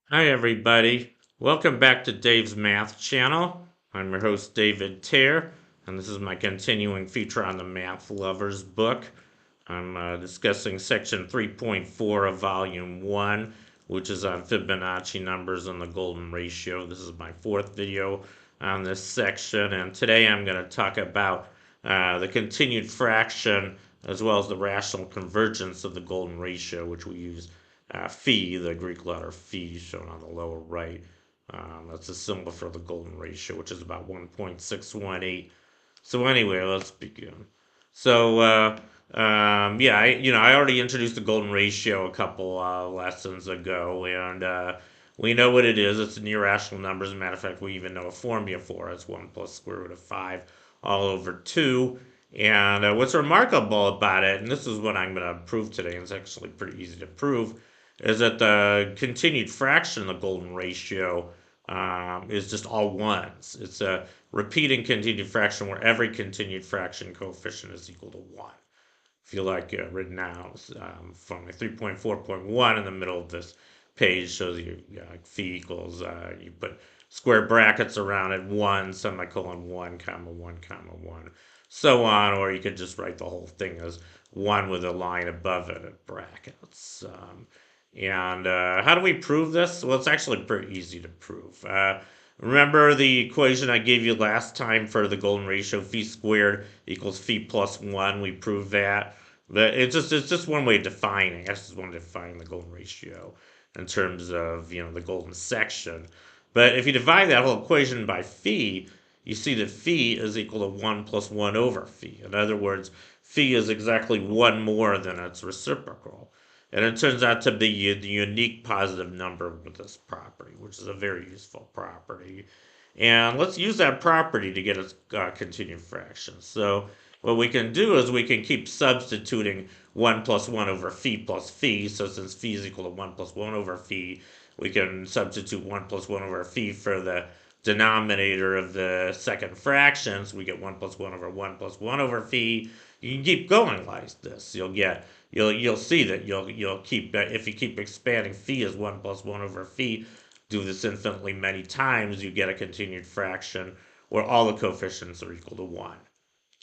Hi, everybody. Welcome back to Dave's Math channel. I'm your host, David Tear, and this is my continuing feature on the Math Lovers book. I'm discussing section 3.4 of volume 1, which is on Fibonacci numbers and the golden ratio. This is my fourth video on this section, and today I'm going to talk about the continued fraction as well as the rational convergence of the golden ratio, which we use phi, the Greek letter phi, shown on the lower right. That's a symbol for the golden ratio, which is about 1.618. So anyway, let's begin. So yeah, I already introduced the golden ratio a couple lessons ago, and we know what it is. It's an irrational number. As a matter of fact, we even know a formula for it. It's 1 plus square root of 5 all over 2. And what's remarkable about it, and this is what I'm going to prove today, and it's actually pretty easy to prove, is that the continued fraction of the golden ratio is just all ones. It's a repeating continued fraction where every continued fraction coefficient is equal to 1. If you like written out from 3.4.1 in the middle of this page shows you like phi equals, you put square brackets around it, 1, semicolon 1, comma 1, comma 1, so on, or you could just write the whole thing as 1 with a line above it at brackets. And how do we prove this? Well, it's actually pretty easy to prove. Remember the equation I gave you last time for the golden ratio, phi squared equals phi plus 1. We proved that. But it's just one way of defining. That's just one way of defining the golden ratio in terms of the golden section. But if you divide that whole equation by phi, you see that phi is equal to 1 plus 1 over phi. In other words, phi is exactly 1 more than its reciprocal. And it turns out to be the unique positive number with this property, which is a very useful property. And let's use that property to get a continued fraction. So what we can do is we can keep substituting 1 plus 1 over phi plus phi. So since phi is equal to 1 plus 1 over phi, we can substitute 1 plus 1 over phi for the denominator of the second fraction. So we get 1 plus 1 over 1 plus 1 over phi. You can keep going like this. You'll see that you'll keep if you keep expanding phi as 1 plus 1 over phi, do this infinitely many times, you get a continued fraction where all the coefficients are equal to 1.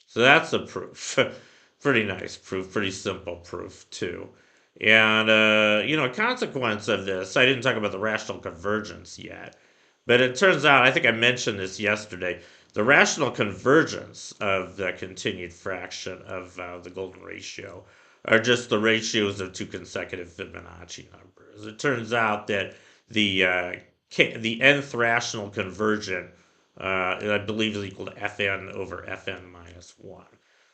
So that's the proof. Pretty nice proof, pretty simple proof too. And a consequence of this, I didn't talk about the rational convergence yet, but it turns out, I think I mentioned this yesterday, the rational convergence of the continued fraction of the golden ratio are just the ratios of two consecutive Fibonacci numbers. It turns out that the nth rational convergent, I believe, is equal to fn over fn minus 1.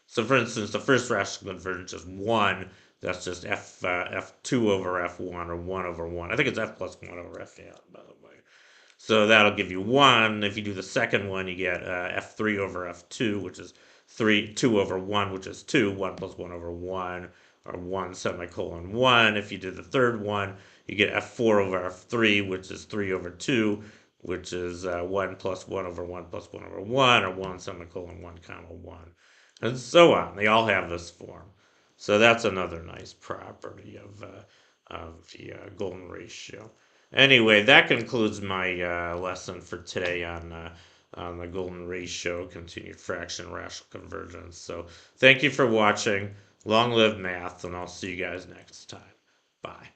So, for instance, the first rational convergence is 1. That's just f2 over f1 or 1 over 1. I think it's f plus 1 over fn, by the way. So that'll give you 1. If you do the second one, you get f3 over f2, which is 2 over 1, which is 2. 1 plus 1 over 1, or 1 semicolon 1. If you do the third one, you get f4 over f3, which is 3 over 2, which is 1 plus 1 over 1 plus 1 over 1, or 1 semicolon 1 comma 1, and so on. They all have this form. So that's another nice property of the golden ratio. Anyway, that concludes my lesson for today on the golden ratio, continued fraction, rational convergence. So thank you for watching. Long live math, and I'll see you guys next time. Bye.